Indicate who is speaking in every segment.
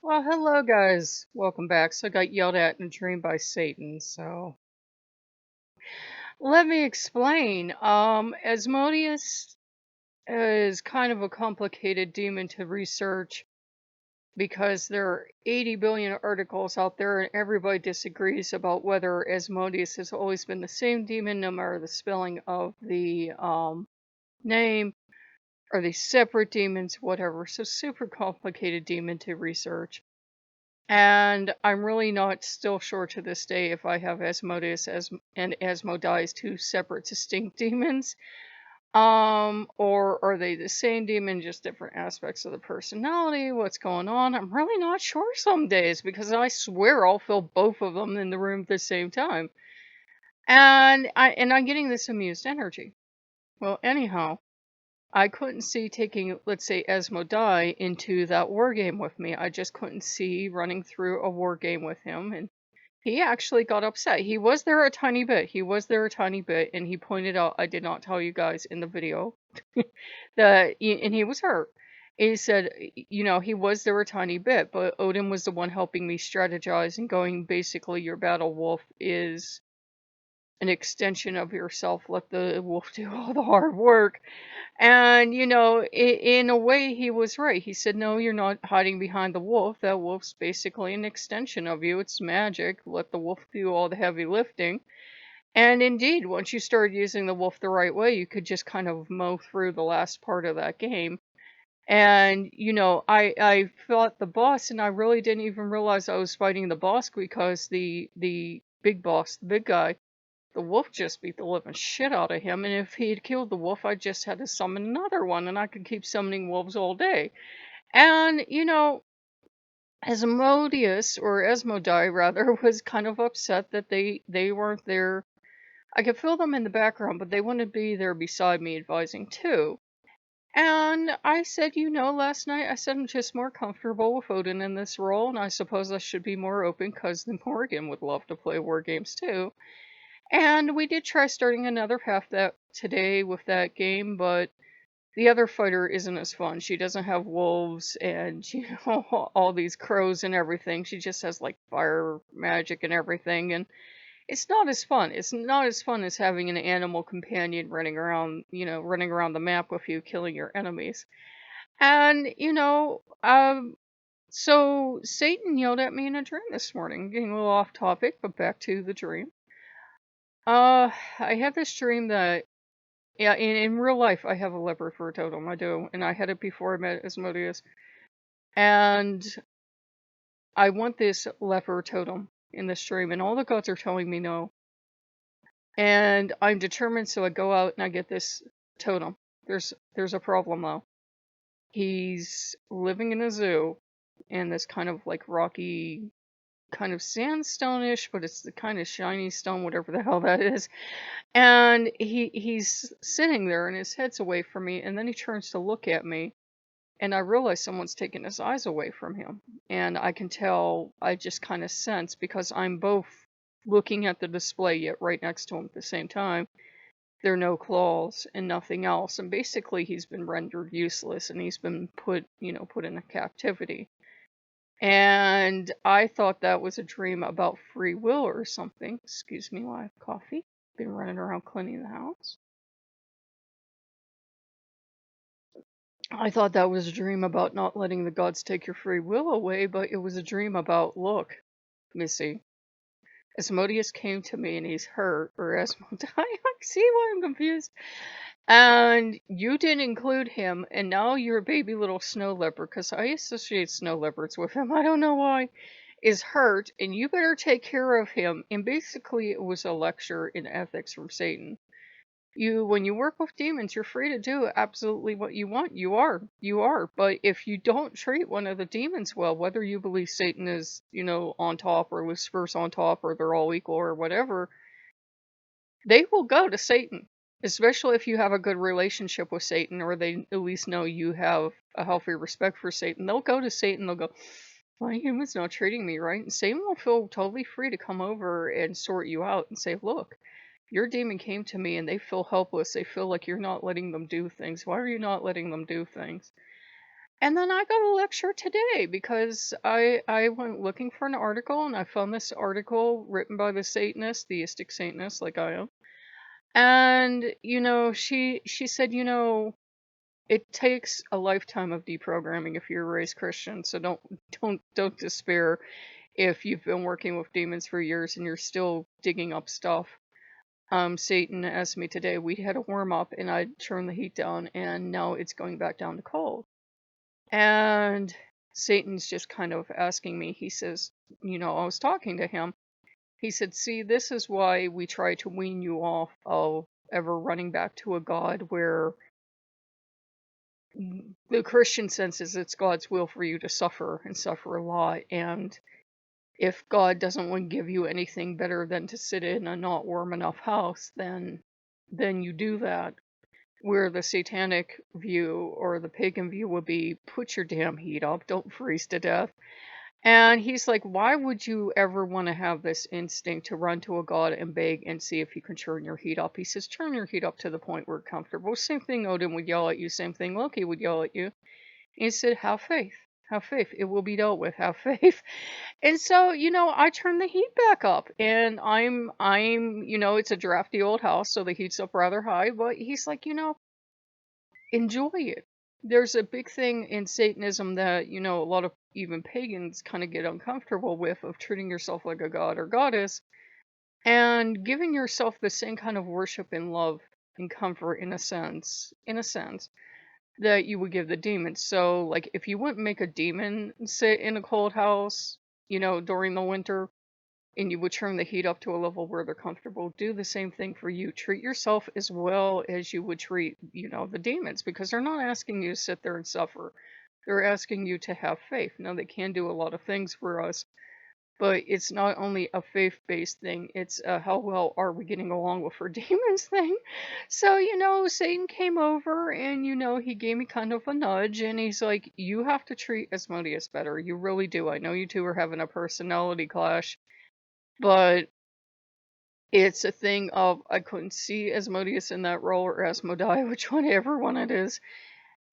Speaker 1: Well, hello guys. Welcome back. So I got yelled at in a dream by Satan. So let me explain. Asmodeus is kind of a complicated demon to research because there are 80 billion articles out there and everybody disagrees about whether Asmodeus has always been the same demon no matter the spelling of the name or the separate demons, whatever. So super complicated demon to research. And I'm really not still sure to this day if I have Asmodeus and Asmodeus two separate distinct demons. Or are they the same demon, just different aspects of the personality? What's going on? I'm really not sure some days because I swear I'll feel both of them in the room at the same time. And I'm getting this amused energy. Well, anyhow, I couldn't see taking, let's say, Asmodai into that war game with me. I just couldn't see running through a war game with him, and he actually got upset. He was there a tiny bit. He was there a tiny bit, and he pointed out, I did not tell you guys in the video, and he was hurt. He said, he was there a tiny bit, but Odin was the one helping me strategize and going, basically, your battle wolf is an extension of yourself. Let the wolf do all the hard work. And, in a way, he was right. He said, no, you're not hiding behind the wolf. That wolf's basically an extension of you. It's magic. Let the wolf do all the heavy lifting. And indeed, once you started using the wolf the right way, you could just kind of mow through the last part of that game. And, I fought the boss, and I really didn't even realize I was fighting the boss because the big boss, the big guy, the wolf just beat the living shit out of him, and if he had killed the wolf, I just had to summon another one, and I could keep summoning wolves all day. And, Asmodeus, or Asmodai rather, was kind of upset that they weren't there. I could feel them in the background, but they wouldn't be there beside me advising too. And I said, last night I said I'm just more comfortable with Odin in this role, and I suppose I should be more open because the Morgan would love to play war games too. And we did try starting another path that today with that game, but the other fighter isn't as fun. She doesn't have wolves and all these crows and everything. She just has like fire magic and everything, and it's not as fun. It's not as fun as having an animal companion running around the map with you, killing your enemies. And so Satan yelled at me in a dream this morning, getting a little off topic, but back to the dream. I had this dream that, yeah, in real life, I have a leopard for a totem. I do, and I had it before I met Asmodeus. And I want this leopard totem in this dream, and all the gods are telling me no. And I'm determined, so I go out and I get this totem. There's a problem though. He's living in a zoo, in this kind of like rocky, kind of sandstone-ish, but it's the kind of shiny stone, whatever the hell that is. And he's sitting there and his head's away from me, and then he turns to look at me, and I realize someone's taken his eyes away from him. And I can tell, I just kind of sense, because I'm both looking at the display yet right next to him at the same time, there are no claws and nothing else. And basically he's been rendered useless and he's been put in a captivity. And I thought that was a dream about free will or something. Excuse me while I have coffee. Been running around cleaning the house. I thought that was a dream about not letting the gods take your free will away, but it was a dream about, look, Missy, Asmodeus came to me and he's hurt, or Asmodai, see why I'm confused? And you didn't include him, and now you're a baby little snow leopard, because I associate snow leopards with him, I don't know why, is hurt, and you better take care of him. And basically it was a lecture in ethics from Satan. When you work with demons, you're free to do absolutely what you want. You are. But if you don't treat one of the demons well, whether you believe Satan is, on top, or Lucifer's on top, or they're all equal, or whatever, they will go to Satan. Especially if you have a good relationship with Satan, or they at least know you have a healthy respect for Satan. They'll go to Satan, they'll go, my human's not treating me right. And Satan will feel totally free to come over and sort you out and say, look, your demon came to me and they feel helpless. They feel like you're not letting them do things. Why are you not letting them do things? And then I got a lecture today because I went looking for an article and I found this article written by the Satanist, theistic Satanist like I am. And she said, it takes a lifetime of deprogramming if you're raised Christian. So don't despair if you've been working with demons for years and you're still digging up stuff. Satan asked me today, we had a warm up and I turned the heat down and now it's going back down to cold. And Satan's just kind of asking me, he says, I was talking to him. He said, see, this is why we try to wean you off of ever running back to a God where the Christian sense is it's God's will for you to suffer and suffer a lot. And if God doesn't want to give you anything better than to sit in a not warm enough house, then you do that. Where the satanic view or the pagan view would be, put your damn heat up, don't freeze to death. And he's like, why would you ever want to have this instinct to run to a god and beg and see if you can turn your heat up? He says, turn your heat up to the point where it's comfortable. Same thing Odin would yell at you, same thing Loki would yell at you. And he said, have faith. Have faith. It will be dealt with. Have faith. And so, I turn the heat back up and it's a drafty old house, so the heat's up rather high, but he's like, enjoy it. There's a big thing in Satanism that, a lot of even pagans kind of get uncomfortable with, of treating yourself like a god or goddess and giving yourself the same kind of worship and love and comfort in a sense, that you would give the demons. So, like, if you wouldn't make a demon sit in a cold house, during the winter, and you would turn the heat up to a level where they're comfortable, do the same thing for you. Treat yourself as well as you would treat, the demons, because they're not asking you to sit there and suffer. They're asking you to have faith. Now, they can do a lot of things for us, but it's not only a faith-based thing, it's a how well are we getting along with our demons thing. So, Satan came over and, he gave me kind of a nudge and he's like, you have to treat Asmodeus better. You really do. I know you two are having a personality clash, but it's a thing of I couldn't see Asmodeus in that role, or Asmodai, whichever one it is,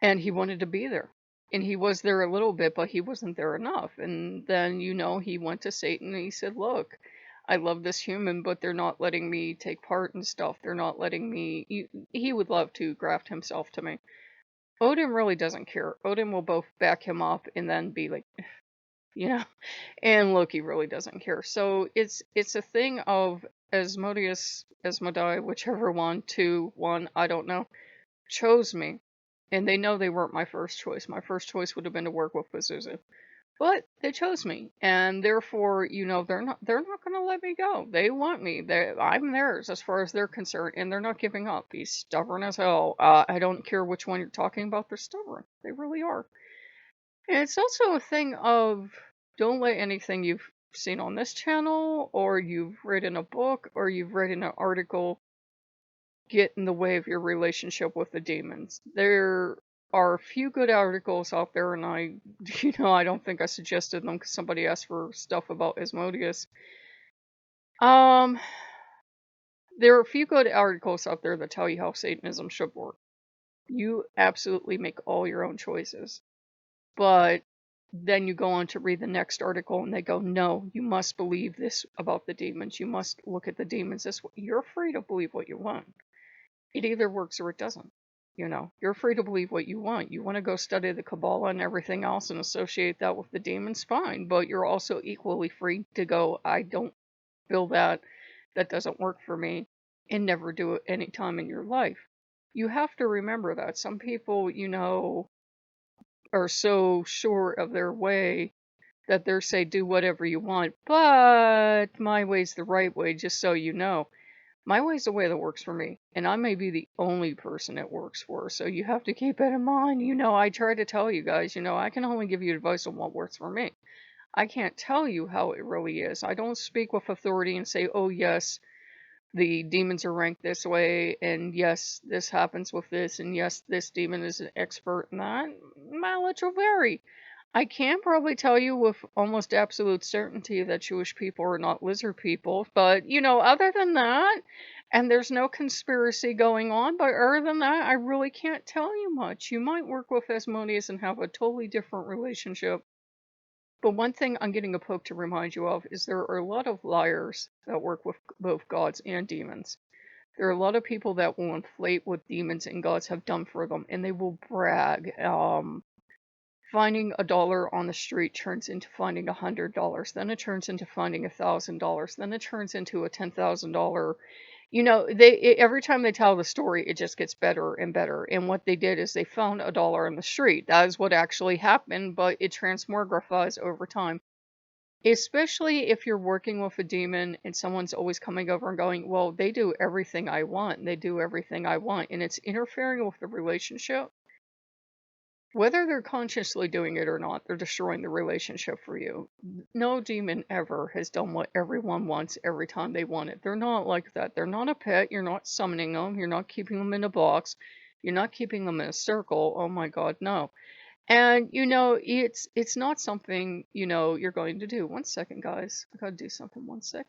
Speaker 1: and he wanted to be there. And he was there a little bit, but he wasn't there enough. And then, he went to Satan and he said, look, I love this human, but they're not letting me take part in stuff. They're not letting me. He would love to graft himself to me. Odin really doesn't care. Odin will both back him up and then be like, you know, and Loki really doesn't care. So it's a thing of Asmodai, whichever one, two, one, I don't know, chose me. And they know they weren't my first choice. My first choice would have been to work with Pazuzu. But they chose me. And therefore, they're not gonna let me go. They want me. I'm theirs as far as they're concerned, and they're not giving up. He's stubborn as hell. I don't care which one you're talking about, they're stubborn. They really are. And it's also a thing of don't let anything you've seen on this channel or you've read in a book or you've read in an article get in the way of your relationship with the demons. There are a few good articles out there, and I don't think I suggested them because somebody asked for stuff about Asmodeus. There are a few good articles out there that tell you how Satanism should work. You absolutely make all your own choices. But then you go on to read the next article and they go, no, you must believe this about the demons. You must look at the demons this way. You're free to believe what you want. It either works or it doesn't. You're free to believe what you want. You want to go study the Kabbalah and everything else and associate that with the demons, fine. But you're also equally free to go, I don't feel that. That doesn't work for me. And never do it any time in your life. You have to remember that. Some people, are so sure of their way that they're say do whatever you want, but my way's the right way, just so you know. My way's the way that works for me, and I may be the only person it works for, so you have to keep it in mind. I try to tell you guys, I can only give you advice on what works for me. I can't tell you how it really is. I don't speak with authority and say, oh yes, the demons are ranked this way, and yes, this happens with this, and yes, this demon is an expert in that. Mileage will vary. I can probably tell you with almost absolute certainty that Jewish people are not lizard people, but other than that, And there's no conspiracy going on, but other than that, I really can't tell you much. You might work with Asmodeus and have a totally different relationship. But one thing I'm getting a poke to remind you of is there are a lot of liars that work with both gods and demons. There are a lot of people that will inflate what demons and gods have done for them, and they will brag. Finding $1 on the street turns into finding $100. Then it turns into finding $1,000. Then it turns into a $10,000. Every time they tell the story, it just gets better and better. And what they did is they found $1 on the street. That is what actually happened, but it transmogrifies over time. Especially if you're working with a demon and someone's always coming over and going, well, they do everything I want. They do everything I want. And it's interfering with the relationship. Whether they're consciously doing it or not, they're destroying the relationship for you. No demon ever has done what everyone wants every time they want it. They're not like that. They're not a pet. You're not summoning them. You're not keeping them in a box. You're not keeping them in a circle. Oh my God, no. And it's not something, you're going to do. 1 second, guys. I gotta do something. 1 second.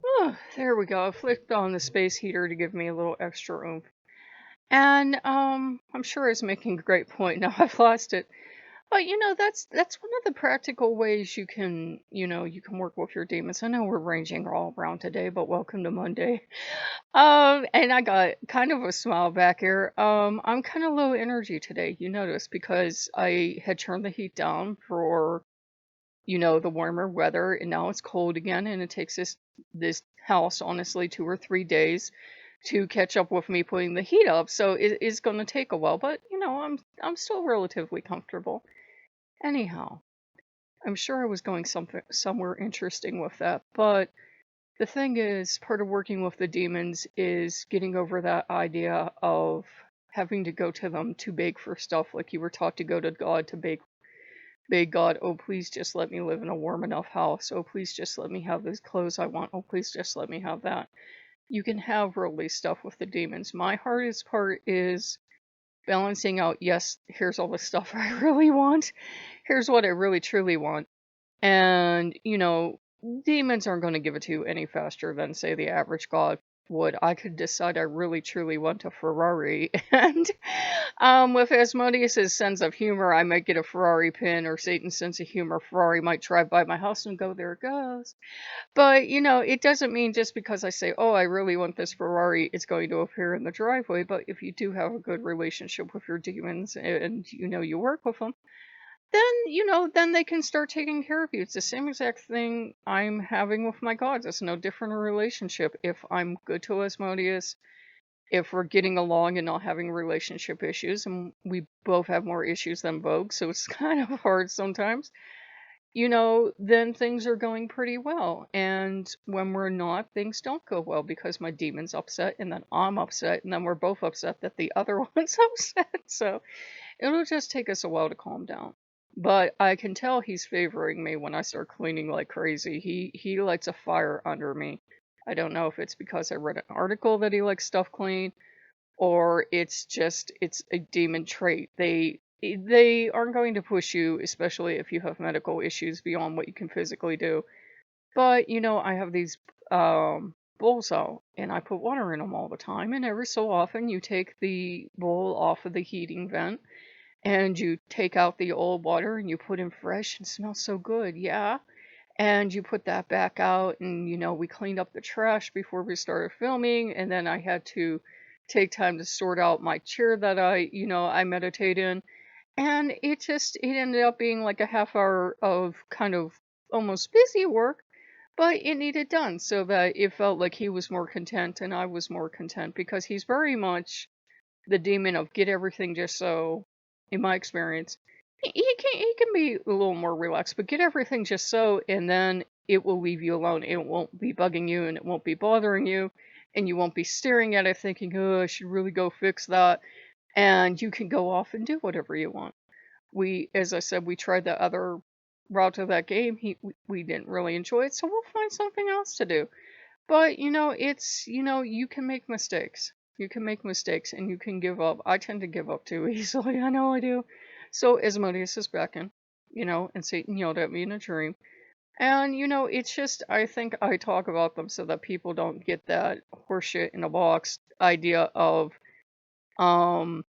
Speaker 1: Oh, there we go. I flipped on the space heater to give me a little extra oomph. And I'm sure I was making a great point. Now I've lost it. But that's one of the practical ways you can work with your demons. I know we're ranging all around today, but welcome to Monday. And I got kind of a smile back here. I'm kind of low energy today, you notice, because I had turned the heat down for the warmer weather, and now it's cold again, and it takes this house honestly 2 or 3 days to catch up with me putting the heat up. So it is going to take a while, but I'm still relatively comfortable. Anyhow, I'm sure I was going somewhere interesting with that, but the thing is, part of working with the demons is getting over that idea of having to go to them to beg for stuff, like you were taught to go to God to beg God, oh please just let me live in a warm enough house, oh please just let me have those clothes I want, oh please just let me have that. You can have worldly stuff with the demons. My hardest part is balancing out, yes, here's all the stuff I really want, here's what I really truly want. And, demons aren't going to give it to you any faster than, say, the average god would. I could decide I really truly want a Ferrari, and with Asmodeus' sense of humor, I might get a Ferrari pin, or Satan's sense of humor, Ferrari might drive by my house and go, there it goes. But, it doesn't mean just because I say, oh, I really want this Ferrari, it's going to appear in the driveway. But if you do have a good relationship with your demons and, you work with them, then they can start taking care of you. It's the same exact thing I'm having with my gods. It's no different a relationship. If I'm good to Asmodeus, if we're getting along and not having relationship issues, and we both have more issues than Vogue, so it's kind of hard sometimes, then things are going pretty well. And when we're not, things don't go well because my demon's upset, and then I'm upset, and then we're both upset that the other one's upset. So it'll just take us a while to calm down. But I can tell he's favoring me when I start cleaning like crazy. He lights a fire under me. I don't know if it's because I read an article that he likes stuff clean, or it's a demon trait. They aren't going to push you, especially if you have medical issues, beyond what you can physically do. But I have these bowls out, and I put water in them all the time, and every so often you take the bowl off of the heating vent and you take out the old water and you put in fresh, and it smells so good, yeah. And you put that back out, and we cleaned up the trash before we started filming, and then I had to take time to sort out my chair that I meditate in. And it ended up being like a half hour of kind of almost busy work, but it needed done so that it felt like he was more content and I was more content, because he's very much the demon of get everything just so. In my experience, he can be a little more relaxed, but get everything just so, and then it will leave you alone. It won't be bugging you, and it won't be bothering you, and you won't be staring at it thinking, oh, I should really go fix that. And you can go off and do whatever you want. As I said, we tried the other route of that game. We didn't really enjoy it, so we'll find something else to do. But you can make mistakes. You can make mistakes, and you can give up. I tend to give up too easily. I know I do. So Asmodeus is back in, and Satan yelled at me in a dream. And it's just I think I talk about them so that people don't get that horseshit in a box idea of um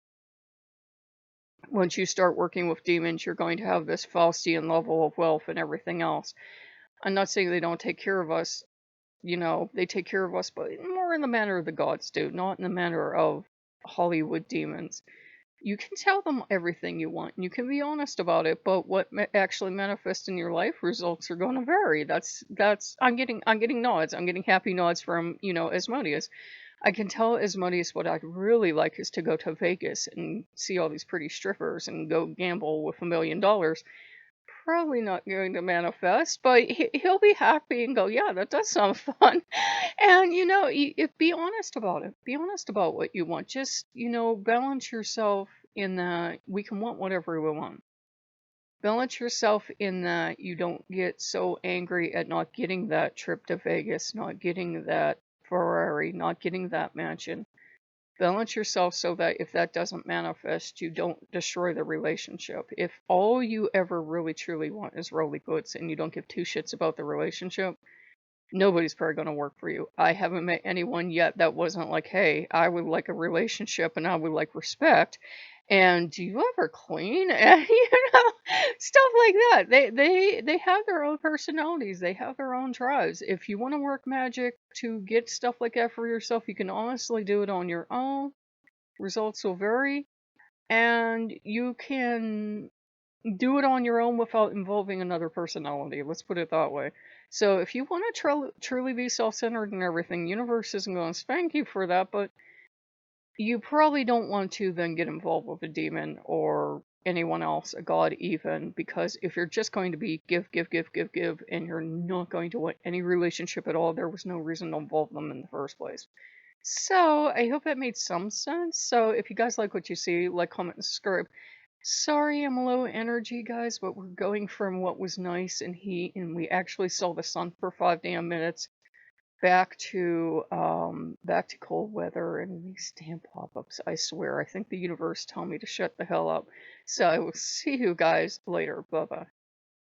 Speaker 1: once you start working with demons, you're going to have this Faustian level of wealth and everything else. I'm not saying they don't take care of us, they take care of us, but more in the manner of the gods do, not in the manner of Hollywood demons. You can tell them everything you want, and you can be honest about it, but what actually manifests in your life results are going to vary. That's I'm getting nods. I'm getting happy nods from Asmodeus. I can tell Asmodeus what I'd really like is to go to Vegas and see all these pretty strippers and go gamble with $1 million. Probably not going to manifest, but he'll be happy and go, yeah, that does sound fun. And be honest about it. Be honest about what you want. Just balance yourself in that we can want whatever we want. Balance yourself in that you don't get so angry at not getting that trip to Vegas, not getting that Ferrari, not getting that mansion. Balance yourself so that if that doesn't manifest, you don't destroy the relationship. If all you ever really truly want is worldly goods and you don't give two shits about the relationship, nobody's probably going to work for you. I haven't met anyone yet that wasn't like, hey, I would like a relationship and I would like respect. And do you ever clean? And stuff like that. They have their own personalities. They have their own drives. If you want to work magic to get stuff like that for yourself, you can honestly do it on your own. Results will vary, and you can do it on your own without involving another personality. Let's put it that way. So if you want to truly be self-centered and everything, universe isn't going to spank you for that, but you probably don't want to then get involved with a demon or anyone else, a god even, because if you're just going to be give, give, give, give, give, and you're not going to want any relationship at all, there was no reason to involve them in the first place. So I hope that made some sense. So if you guys like what you see, like, comment, and subscribe. Sorry I'm low energy, guys, but we're going from what was nice and heat, and we actually saw the sun for 5 damn minutes, back to cold weather and these damn pop-ups. I swear, I think the universe told me to shut the hell up. So I will see you guys later. Bye bye.